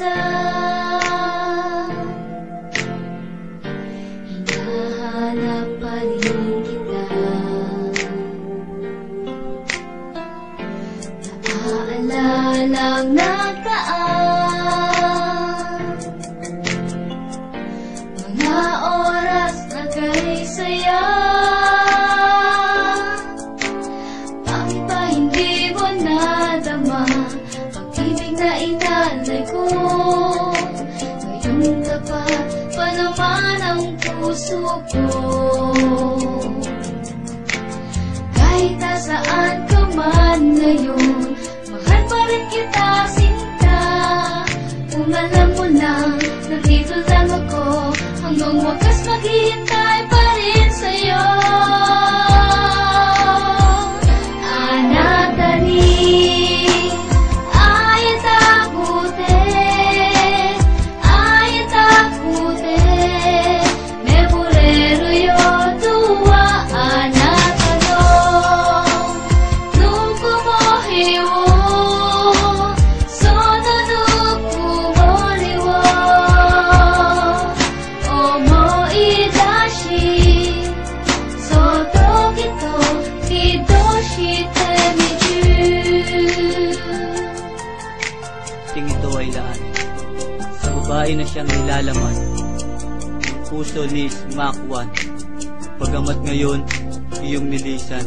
mag-isa. Hinahanap pa rin kita. Naaalala ang nagdaan, mga oras na kay saya. Bakit ba hindi mo nadama pag-ibig na inalay ko? Ngayon tapat pa naman ang puso ko. Kahit nasaan ka man ngayon, mahal pa rin kita, sinta. Kung alam mo lang, nandito lang ako, hanggang wakas maghihintay pa rin sa'yo. Ito ay lahat sa babae na siyang nilalaman. Ang puso ni Smakwan, pagamat ngayon iyong nilisan.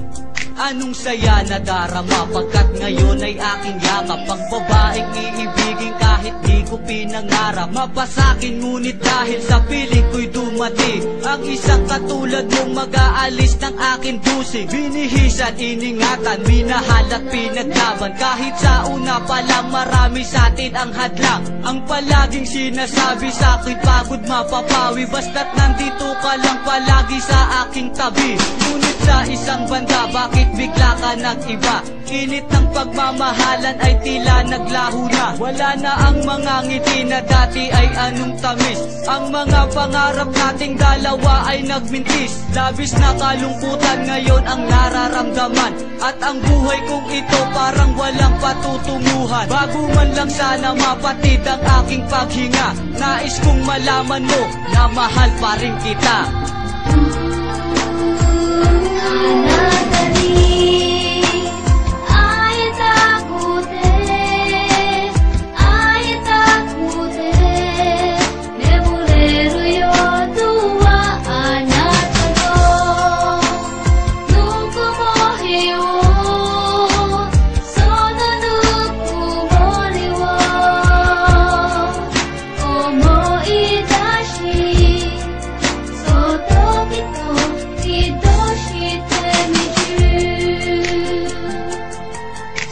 Anong saya na darama pagkat ngayon ay aking yakap. Ang babaeng iibigin kahit di ko pinangarap. Mapasakin ngunit dahil sa piling ko'y dumating ang isang katulad mong mag-aalis ng aking pusing. Binihisan, iningatan, minahal at pinaglaban. Kahit sa una pa lang marami sa atin ang hadlang. Ang palaging sinasabi sa akin pagod mapapawi, basta't nandito ka lang palagi sa aking tabi. Ngunit sa isang banda, bakit bigla ka nag-iba? Init ng pagmamahalan ay tila naglaho na. Wala na ang mga ngiti na dati ay anong tamis. Ang mga pangarap nating dalawa ay nagmintis. Labis na kalungkutan ngayon ang nararamdaman. At ang buhay kong ito parang walang patutunguhan. Bago man lang sana mapatid ang aking paghinga, nais kong malaman mo na mahal pa rin kita.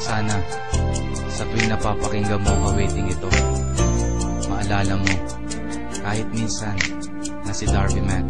Sana sa tuwing napapakinggan mo ang awaiting ito, maalala mo kahit minsan na si Darby Mac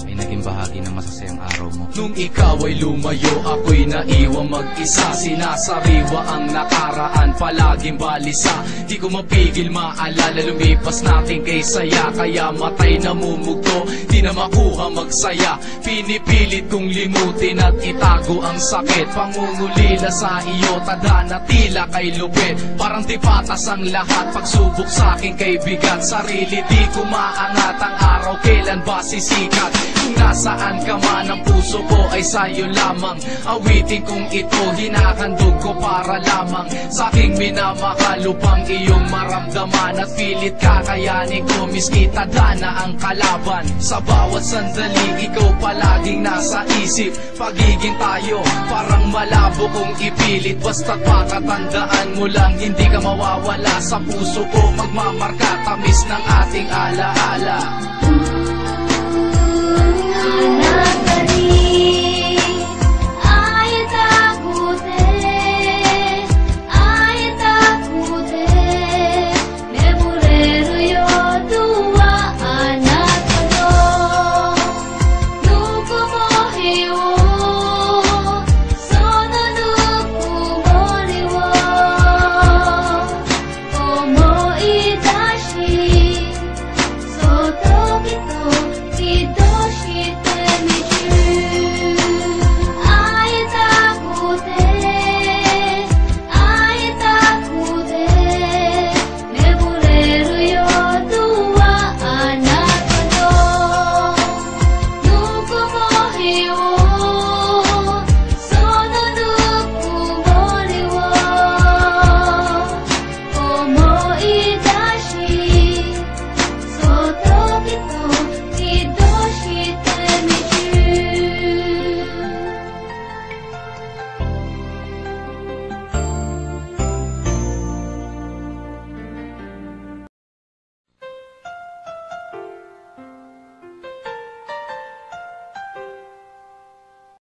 ay naging bahagi ng masasayang araw mo. Nung ikaw ay lumayo, ako'y naiwang mag-isa. Sinasariwa ang nakaraan, palaging balisa. Di ko mapigil maalala, lumipas natin kay saya. Kaya matay namumugto, di na makuha magsaya. Pinipilit kong limutin at itago ang sakit. Pangungulila sa iyo, tadhana tila kay lupit. Parang di patas ang lahat, pagsubok sa aking kay bigat. Sarili di ko maangat, ang araw kailan ba sisikat? Kung nasaan ka man, ang puso ko ay sa'yo lamang. Awitin kong ito, hinahandog ko para lamang sa aking minamahal, upang iyong maramdaman at pilit kakayanin ko miski tadhana ang kalaban. Sa bawat sandali, ikaw palaging nasa isip. Pagiging tayo, parang malabo kong ipilit. Basta't pakatandaan mo lang, hindi ka mawawala sa puso ko. Magmamarka, tamis ng ating alaala.